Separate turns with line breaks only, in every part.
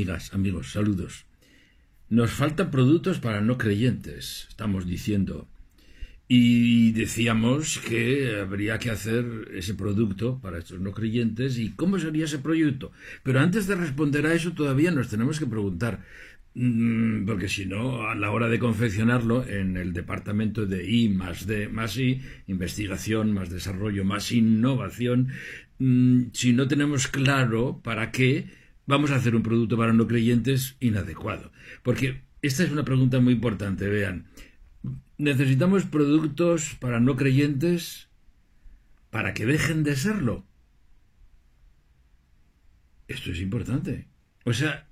Amigas, amigos, saludos. Nos faltan productos para no creyentes, estamos diciendo. Y decíamos que habría que hacer ese producto para estos no creyentes. ¿Y cómo sería ese proyecto? Pero antes de responder a eso todavía nos tenemos que preguntar, porque si no, a la hora de confeccionarlo en el departamento de I más D más I, investigación más desarrollo más innovación, si no tenemos claro para qué vamos a hacer un producto para no creyentes inadecuado. Porque esta es una pregunta muy importante, vean. ¿Necesitamos productos para no creyentes para que dejen de serlo? Esto es importante. O sea,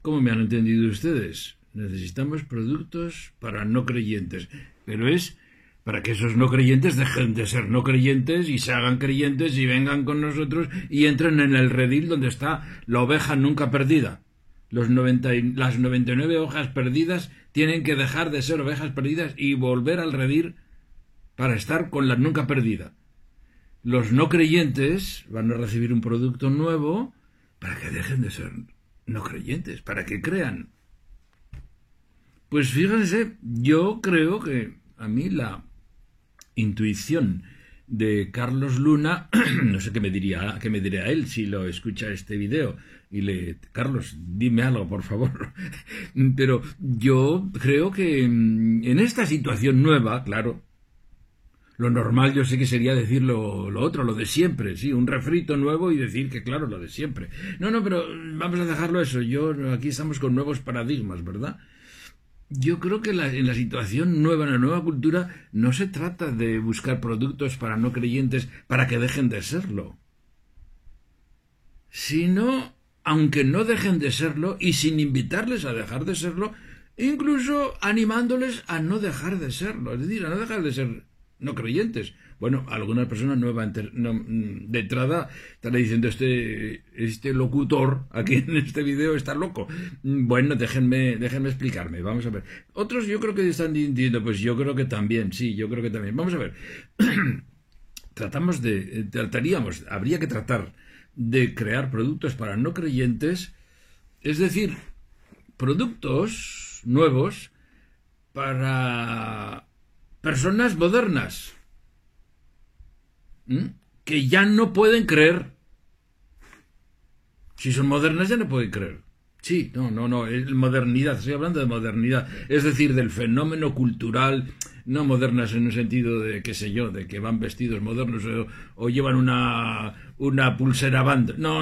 ¿cómo me han entendido ustedes? Necesitamos productos para no creyentes, pero es para que esos no creyentes dejen de ser no creyentes y se hagan creyentes y vengan con nosotros y entren en el redil donde está la oveja nunca perdida. Las 99 ovejas perdidas tienen que dejar de ser ovejas perdidas y volver al redil para estar con la nunca perdida. Los no creyentes van a recibir un producto nuevo para que dejen de ser no creyentes, para que crean. Pues fíjense, yo creo que a mí la intuición de Carlos Luna, no sé qué me dirá él si lo escucha este video, Carlos, dime algo, por favor. Pero yo creo que en esta situación nueva, claro, lo normal yo sé que sería decir lo otro, lo de siempre, sí, un refrito nuevo y decir que claro, lo de siempre. No, pero vamos a dejarlo eso, aquí estamos con nuevos paradigmas, ¿verdad? Yo creo que en la situación nueva, en la nueva cultura, no se trata de buscar productos para no creyentes para que dejen de serlo, sino, aunque no dejen de serlo y sin invitarles a dejar de serlo, incluso animándoles a no dejar de serlo, es decir, a no dejar de ser no creyentes. Bueno, algunas personas de entrada están diciendo este locutor aquí en este video está loco. Bueno, déjenme explicarme, vamos a ver. Otros yo creo que están diciendo, pues yo creo que también, sí, yo creo que también. Vamos a ver. Habría que tratar de crear productos para no creyentes, es decir, productos nuevos para personas modernas que ya no pueden creer. Si son modernas ya no pueden creer. Sí, no, es modernidad, estoy hablando de modernidad, es decir, del fenómeno cultural, no modernas en un sentido de, qué sé yo, de que van vestidos modernos o llevan una pulsera band. No,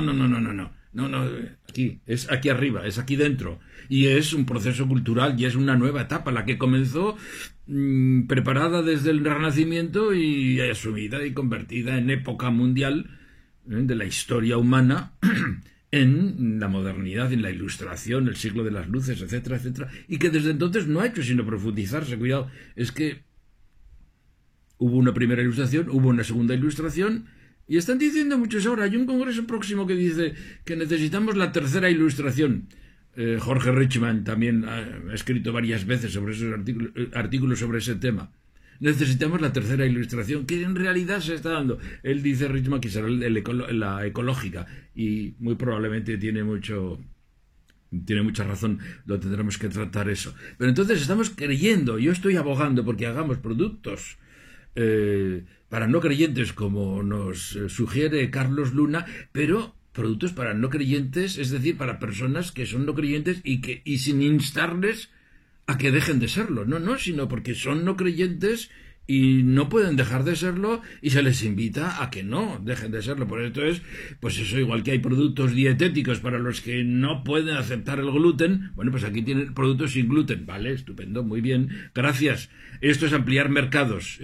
es aquí arriba, es aquí dentro, y es un proceso cultural y es una nueva etapa, la que comenzó preparada desde el Renacimiento y asumida y convertida en época mundial de la historia humana en la modernidad, en la ilustración, el siglo de las luces, etcétera, etcétera, y que desde entonces no ha hecho sino profundizarse. Cuidado, es que hubo una primera ilustración, hubo una segunda ilustración, y están diciendo muchos ahora, hay un congreso próximo que dice que necesitamos la tercera ilustración. Jorge Richman también ha escrito varias veces sobre esos artículos sobre ese tema. Necesitamos la tercera ilustración, que en realidad se está dando. Él dice, Richman, que será la ecológica, y muy probablemente tiene mucha razón, lo tendremos que tratar eso. Pero entonces estamos creyendo, yo estoy abogando porque hagamos productos para no creyentes, como nos sugiere Carlos Luna, pero productos para no creyentes, es decir, para personas que son no creyentes y sin instarles a que dejen de serlo, sino porque son no creyentes y no pueden dejar de serlo y se les invita a que no dejen de serlo. Por esto es, pues eso, igual que hay productos dietéticos para los que no pueden aceptar el gluten, bueno, pues aquí tienen productos sin gluten, vale, estupendo, muy bien, gracias. Esto es ampliar mercados,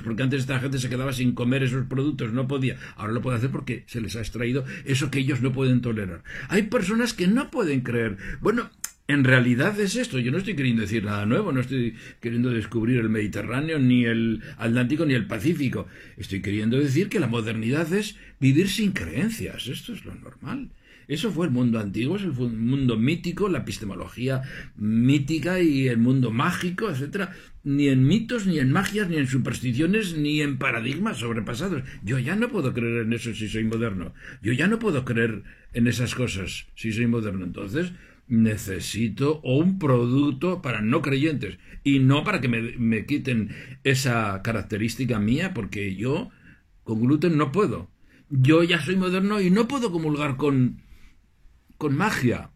porque antes esta gente se quedaba sin comer esos productos, no podía, ahora lo puede hacer porque se les ha extraído eso que ellos no pueden tolerar. Hay personas que no pueden creer, bueno, en realidad es esto, yo no estoy queriendo decir nada nuevo, no estoy queriendo descubrir el Mediterráneo, ni el Atlántico, ni el Pacífico. Estoy queriendo decir que la modernidad es vivir sin creencias, esto es lo normal. Eso fue el mundo antiguo, es el mundo mítico, la epistemología mítica y el mundo mágico, etcétera. Ni en mitos, ni en magias, ni en supersticiones, ni en paradigmas sobrepasados. Yo ya no puedo creer en eso si soy moderno. Yo ya no puedo creer en esas cosas si soy moderno. Entonces necesito un producto para no creyentes y no para que me quiten esa característica mía, porque yo con gluten no puedo. Yo ya soy moderno y no puedo comulgar con magia,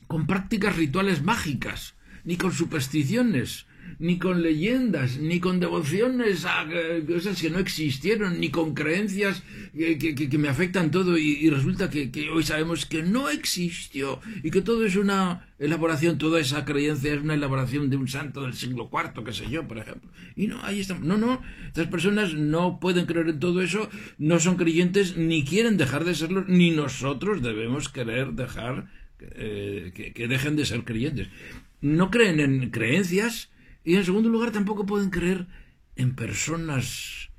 con prácticas rituales mágicas, ni con supersticiones, ni con leyendas, ni con devociones a cosas que no existieron, ni con creencias que me afectan todo y resulta que hoy sabemos que no existió y que todo es una elaboración, toda esa creencia es una elaboración de un santo del siglo IV, qué sé yo, por ejemplo. Y no, ahí estamos. No, estas personas no pueden creer en todo eso, no son creyentes, ni quieren dejar de serlo, ni nosotros debemos querer dejar que dejen de ser creyentes. No creen en creencias. Y en segundo lugar, tampoco pueden creer en personas,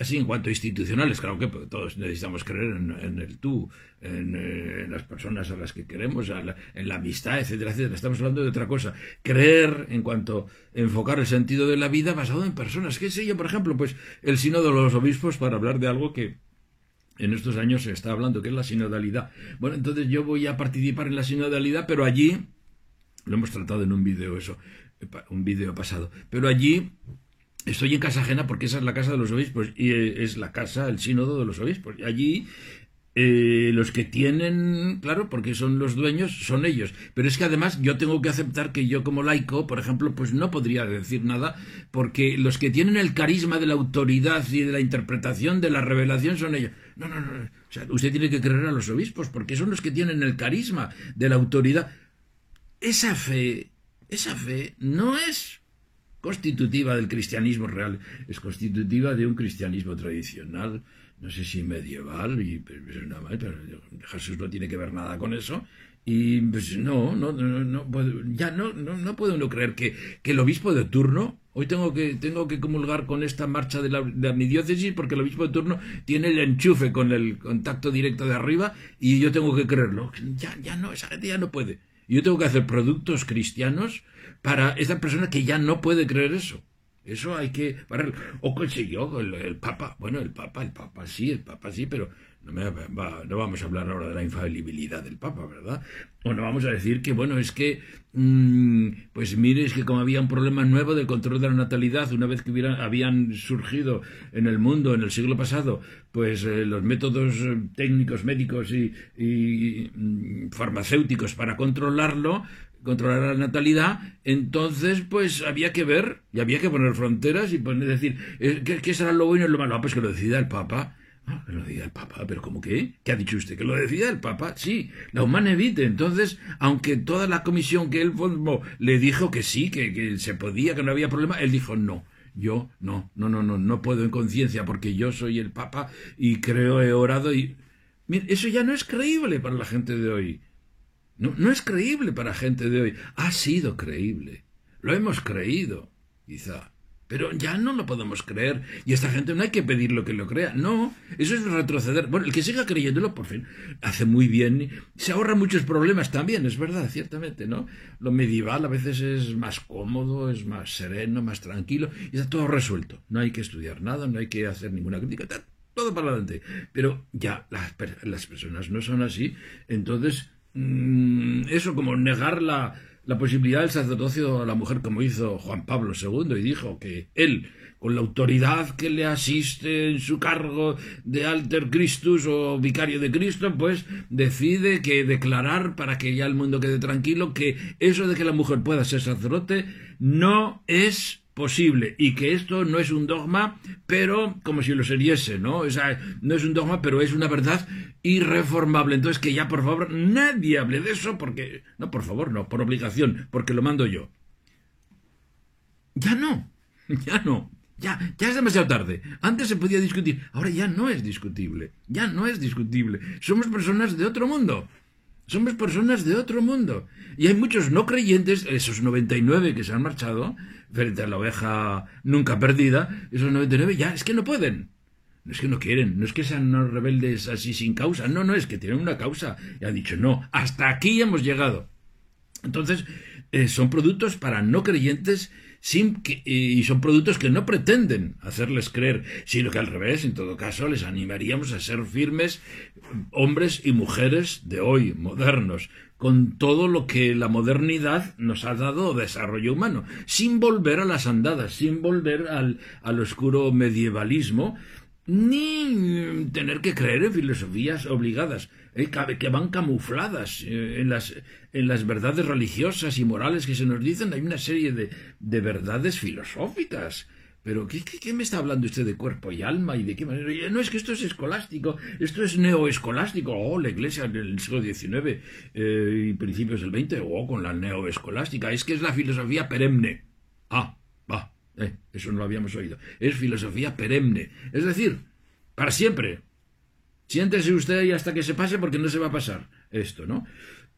así en cuanto a institucionales. Claro que todos necesitamos creer en el tú, en las personas a las que queremos, en la amistad, etcétera, etcétera. Estamos hablando de otra cosa. Creer en cuanto a enfocar el sentido de la vida basado en personas. ¿Qué sé yo? Por ejemplo, pues el sínodo de los obispos, para hablar de algo que en estos años se está hablando, que es la sinodalidad. Bueno, entonces yo voy a participar en la sinodalidad, pero allí, lo hemos tratado en un vídeo pasado, pero allí estoy en casa ajena porque esa es la casa de los obispos y es la casa, el sínodo de los obispos. Y allí los que tienen, claro, porque son los dueños, son ellos. Pero es que además yo tengo que aceptar que yo como laico, por ejemplo, pues no podría decir nada porque los que tienen el carisma de la autoridad y de la interpretación de la revelación son ellos. No. O sea, usted tiene que creer a los obispos porque son los que tienen el carisma de la autoridad. Esa fe no es constitutiva del cristianismo real, es constitutiva de un cristianismo tradicional, no sé si medieval, pero Jesús no tiene que ver nada con eso, y pues no puede uno creer que el obispo de turno, hoy tengo que comulgar con esta marcha de mi diócesis porque el obispo de turno tiene el enchufe con el contacto directo de arriba y yo tengo que creerlo. Ya no, esa gente ya no puede. Yo tengo que hacer productos cristianos para esa persona que ya no puede creer eso. Eso hay que pararlo. O consiguió el Papa. Bueno, el Papa sí, pero no vamos a hablar ahora de la infalibilidad del Papa, ¿verdad? O no vamos a decir que, bueno, es que, pues mire, es que como había un problema nuevo del control de la natalidad, una vez que habían surgido en el mundo, en el siglo pasado, pues los métodos técnicos, médicos y farmacéuticos para controlar la natalidad, entonces pues había que ver y había que poner fronteras y decir, ¿qué será lo bueno y lo malo? Ah, pues que lo decida el Papa. Ah, que lo decida el Papa, pero ¿cómo qué? ¿Qué ha dicho usted? ¿Que lo decida el Papa? Sí, la Humane Vitae. Entonces, aunque toda la comisión que él formó le dijo que sí, que se podía, que no había problema, él dijo no. Yo no puedo en conciencia porque yo soy el Papa y creo, he orado y... Mira, eso ya no es creíble para la gente de hoy. No es creíble para gente de hoy. Ha sido creíble. Lo hemos creído, quizá. Pero ya no lo podemos creer. Y a esta gente no hay que pedirlo que lo crea. No, eso es retroceder. Bueno, el que siga creyéndolo, por fin, hace muy bien. Se ahorra muchos problemas también, es verdad, ciertamente, ¿no? Lo medieval a veces es más cómodo, es más sereno, más tranquilo. Y está todo resuelto. No hay que estudiar nada, no hay que hacer ninguna crítica. Está todo para adelante. Pero ya las personas no son así. Entonces... eso como negar la posibilidad del sacerdocio a la mujer, como hizo Juan Pablo II, y dijo que él, con la autoridad que le asiste en su cargo de alter Christus o vicario de Cristo, pues decide que declarar, para que ya el mundo quede tranquilo, que eso de que la mujer pueda ser sacerdote no es posible y que esto no es un dogma, pero como si lo seriese, ¿no? O sea, no es un dogma, pero es una verdad irreformable. Entonces que ya, por favor, nadie hable de eso porque... No, por favor, no, por obligación, porque lo mando yo. Ya es demasiado tarde. Antes se podía discutir, ahora ya no es discutible. Somos personas de otro mundo. Y hay muchos no creyentes, esos 99 que se han marchado frente a la oveja nunca perdida, esos 99 ya es que no pueden. No es que no quieren, no es que sean unos rebeldes así sin causa, no, es que tienen una causa. Y han dicho, no, hasta aquí hemos llegado. Entonces, son productos para no creyentes y son productos que no pretenden hacerles creer, sino que al revés, en todo caso, les animaríamos a ser firmes hombres y mujeres de hoy, modernos, con todo lo que la modernidad nos ha dado desarrollo humano, sin volver a las andadas, sin volver al oscuro medievalismo, ni tener que creer en filosofías obligadas, que van camufladas en las verdades religiosas y morales que se nos dicen. Hay una serie de verdades filosóficas. Pero ¿qué me está hablando usted de cuerpo y alma y de qué manera? No, es que esto es escolástico, esto es neoescolástico. La Iglesia en el siglo XIX y principios del XX, con la neoescolástica. Es que es la filosofía perenne. Eso no lo habíamos oído. Es filosofía perenne. Es decir, para siempre. Siéntese usted ahí hasta que se pase, porque no se va a pasar esto, ¿no?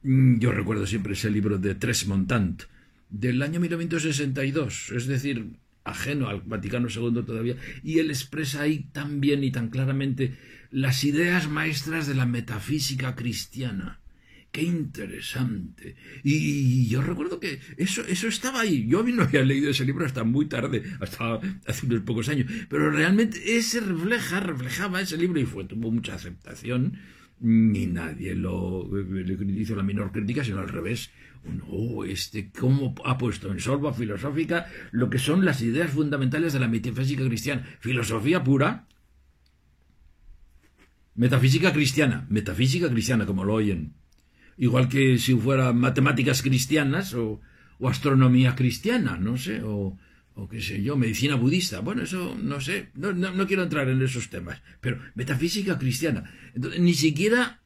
Yo recuerdo siempre ese libro de Tresmontant, del año 1962, es decir, ajeno al Vaticano II todavía, y él expresa ahí tan bien y tan claramente las ideas maestras de la metafísica cristiana. ¡Qué interesante! Y yo recuerdo que eso estaba ahí. Yo no había leído ese libro hasta muy tarde, hasta hace unos pocos años. Pero realmente reflejaba ese libro y tuvo mucha aceptación. Ni nadie le hizo la menor crítica, sino al revés. Cómo ha puesto en solfa filosófica lo que son las ideas fundamentales de la metafísica cristiana. Filosofía pura, metafísica cristiana, como lo oyen. Igual que si fuera matemáticas cristianas o astronomía cristiana, no sé, o qué sé yo, medicina budista. Bueno, eso no sé, no quiero entrar en esos temas, pero metafísica cristiana. Entonces, ni siquiera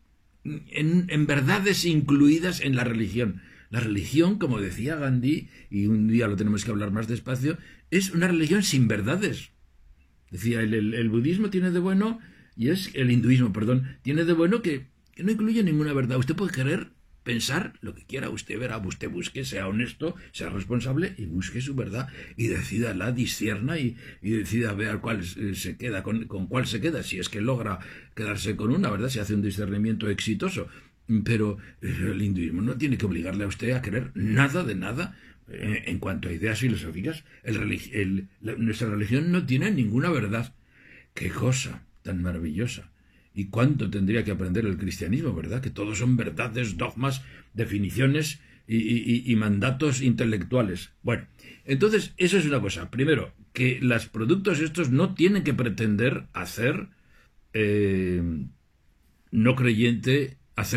en verdades incluidas en la religión. La religión, como decía Gandhi, y un día lo tenemos que hablar más despacio, es una religión sin verdades. Decía, el budismo tiene de bueno, el hinduismo, tiene de bueno que no incluye ninguna verdad. Usted puede querer pensar lo que quiera, usted verá, usted busque, sea honesto, sea responsable y busque su verdad y decídala, discierna y decida ver cuál se queda, con cuál se queda, si es que logra quedarse con una, ¿verdad? Se hace un discernimiento exitoso. Pero el hinduismo no tiene que obligarle a usted a creer nada de nada. En cuanto a ideas filosóficas, nuestra religión no tiene ninguna verdad. ¡Qué cosa tan maravillosa! ¿Y cuánto tendría que aprender el cristianismo, verdad? Que todos son verdades, dogmas, definiciones y mandatos intelectuales. Bueno, entonces, eso es una cosa. Primero, que los productos estos no tienen que pretender hacer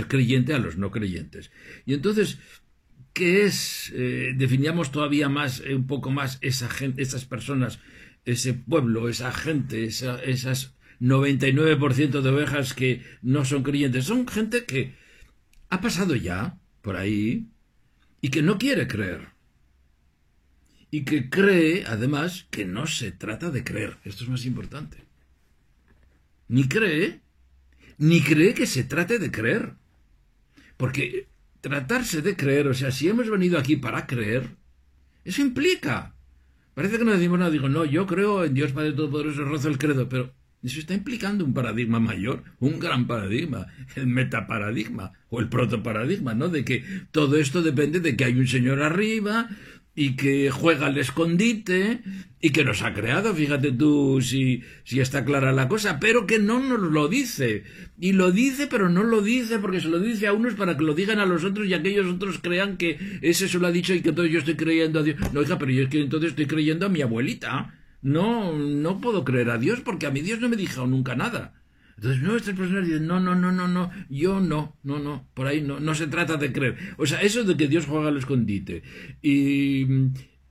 creyente a los no creyentes. Y entonces, ¿qué es? Definíamos todavía más, un poco más, esa gente, esas personas, ese pueblo, esa gente, esas 99% de ovejas que no son creyentes. Son gente que ha pasado ya por ahí y que no quiere creer. Y que cree, además, que no se trata de creer. Esto es más importante. Ni cree que se trate de creer. Porque tratarse de creer, o sea, si hemos venido aquí para creer, eso implica. Parece que no decimos nada. Digo, no, yo creo en Dios Padre Todopoderoso, rozo el credo, pero eso está implicando un paradigma mayor, un gran paradigma, el metaparadigma o el protoparadigma, ¿no? De que todo esto depende de que hay un Señor arriba y que juega al escondite y que nos ha creado, fíjate tú si está clara la cosa, pero que no nos lo dice. Y lo dice, pero no lo dice porque se lo dice a unos para que lo digan a los otros y aquellos otros crean que ese se lo ha dicho y que entonces yo estoy creyendo a Dios. No, hija, pero yo es que entonces estoy creyendo a mi abuelita. No puedo creer a Dios porque a mi Dios no me dijo nunca nada. Entonces, estas personas dicen, no, yo no, por ahí no se trata de creer. O sea, eso de que Dios juega al escondite y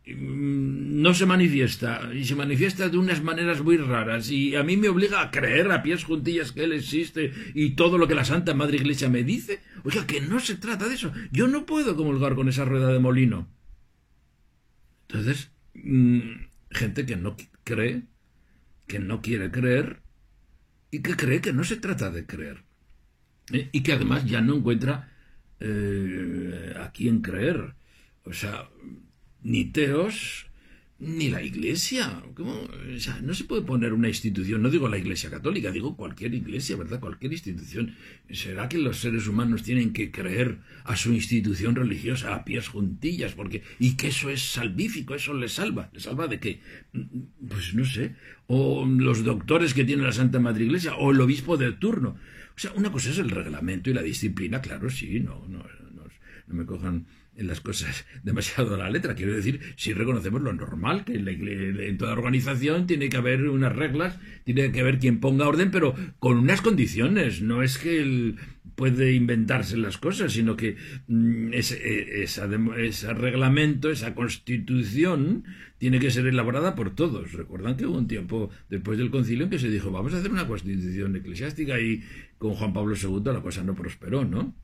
no se manifiesta, y se manifiesta de unas maneras muy raras, y a mí me obliga a creer a pies juntillas que Él existe y todo lo que la Santa Madre Iglesia me dice. Oiga, que no se trata de eso. Yo no puedo comulgar con esa rueda de molino. Entonces, gente que no cree, que no quiere creer y que cree que no se trata de creer y que además ya no encuentra a quién creer. O sea, ni teos, Ni la Iglesia. ¿Cómo? O sea, no se puede poner una institución, no digo la Iglesia católica, digo cualquier iglesia, ¿verdad? Cualquier institución. ¿Será que los seres humanos tienen que creer a su institución religiosa a pies juntillas? Y que eso es salvífico, eso les salva. ¿Les salva de qué? Pues no sé. O los doctores que tiene la Santa Madre Iglesia, o el obispo de turno. O sea, una cosa es el reglamento y la disciplina, claro, sí, no me cojan en las cosas demasiado a la letra. Quiero decir, si reconocemos lo normal, que en toda organización tiene que haber unas reglas, tiene que haber quien ponga orden, pero con unas condiciones. No es que él puede inventarse las cosas, sino que ese reglamento, esa constitución, tiene que ser elaborada por todos. Recuerdan que hubo un tiempo después del concilio en que se dijo, vamos a hacer una constitución eclesiástica, y con Juan Pablo II la cosa no prosperó, ¿no?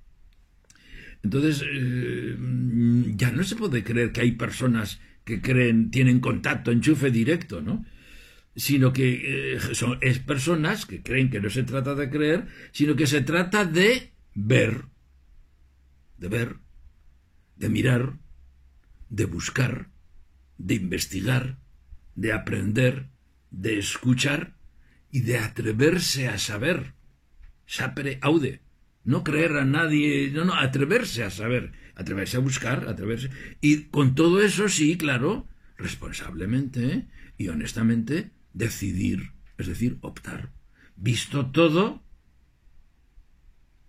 Entonces, ya no se puede creer que hay personas que tienen contacto, enchufe directo, ¿no? Sino que es personas que creen que no se trata de creer, sino que se trata de ver, de mirar, de buscar, de investigar, de aprender, de escuchar y de atreverse a saber. Sapere aude. No creer a nadie, no, atreverse a saber, atreverse a buscar, atreverse. Y con todo eso, sí, claro, responsablemente y honestamente, decidir, es decir, optar. Visto todo,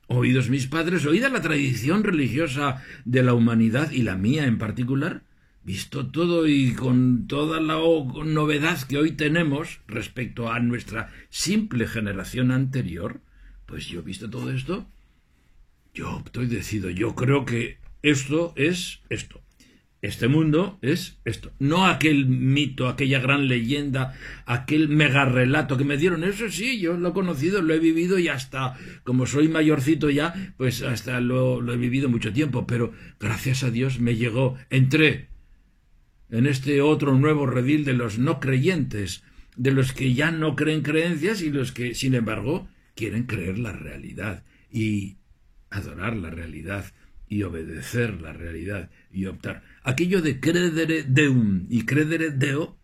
oídos mis padres, oída la tradición religiosa de la humanidad y la mía en particular, visto todo y con toda la novedad que hoy tenemos respecto a nuestra simple generación anterior, pues yo, visto todo esto, yo opto y decido. Yo creo que esto es esto. Este mundo es esto. No aquel mito, aquella gran leyenda, aquel mega relato que me dieron. Eso sí, yo lo he conocido, lo he vivido, y hasta, como soy mayorcito ya, pues hasta lo he vivido mucho tiempo. Pero gracias a Dios me llegó. Entré en este otro nuevo redil de los no creyentes, de los que ya no creen creencias y los que, sin embargo, quieren creer la realidad y adorar la realidad y obedecer la realidad y optar. Aquello de credere deum y credere deo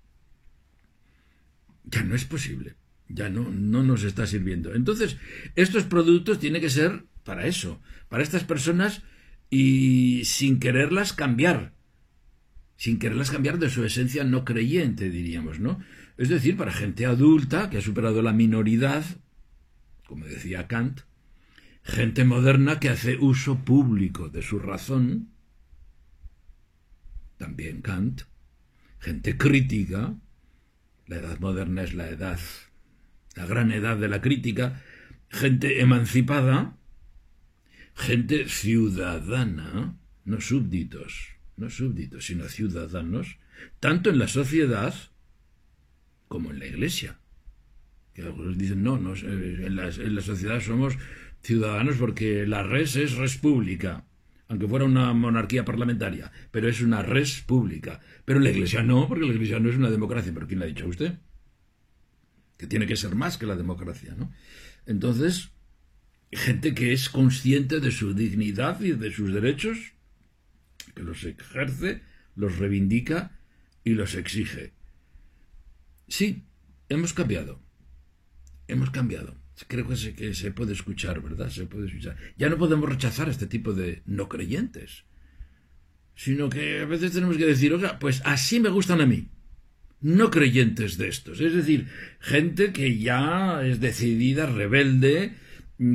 ya no es posible, ya no nos está sirviendo. Entonces, estos productos tienen que ser para eso, para estas personas, y sin quererlas cambiar de su esencia no creyente, diríamos, ¿no? Es decir, para gente adulta que ha superado la minoridad, como decía Kant, gente moderna que hace uso público de su razón, también Kant, gente crítica, la edad moderna es la gran edad de la crítica, gente emancipada, gente ciudadana, no súbditos, sino ciudadanos, tanto en la sociedad como en la Iglesia. Que algunos dicen, en la sociedad somos ciudadanos porque la res es res pública, aunque fuera una monarquía parlamentaria, pero es una res pública. Pero en la Iglesia no, porque la Iglesia no es una democracia. ¿Pero quién le ha dicho a usted? Que tiene que ser más que la democracia, ¿no? Entonces, gente que es consciente de su dignidad y de sus derechos, que los ejerce, los reivindica y los exige. Sí, hemos cambiado. Creo que se puede escuchar, ¿verdad? Se puede escuchar. Ya no podemos rechazar a este tipo de no creyentes, sino que a veces tenemos que decir, oiga, pues así me gustan a mí, no creyentes de estos. Es decir, gente que ya es decidida, rebelde,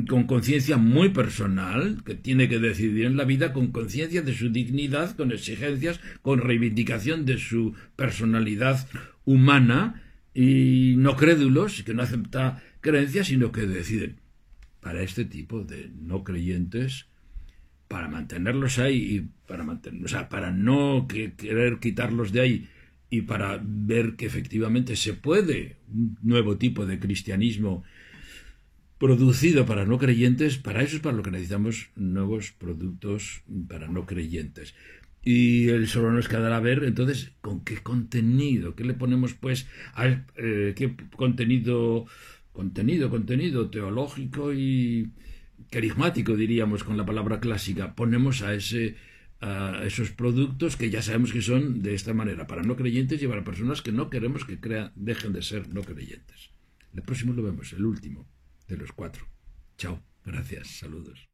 con conciencia muy personal, que tiene que decidir en la vida con conciencia de su dignidad, con exigencias, con reivindicación de su personalidad humana, y no crédulos, que no aceptan creencias, sino que deciden. Para este tipo de no creyentes, para mantenerlos ahí y para no querer quitarlos de ahí, y para ver que efectivamente se puede un nuevo tipo de cristianismo producido para no creyentes, para eso es para lo que necesitamos nuevos productos para no creyentes. Y el solo nos quedará ver, entonces, con qué contenido, qué le ponemos, pues, qué contenido teológico y carismático, diríamos, con la palabra clásica, ponemos a a esos productos que ya sabemos que son de esta manera, para no creyentes y para personas que no queremos que dejen de ser no creyentes. El próximo lo vemos, el último de los 4. Chao, gracias, saludos.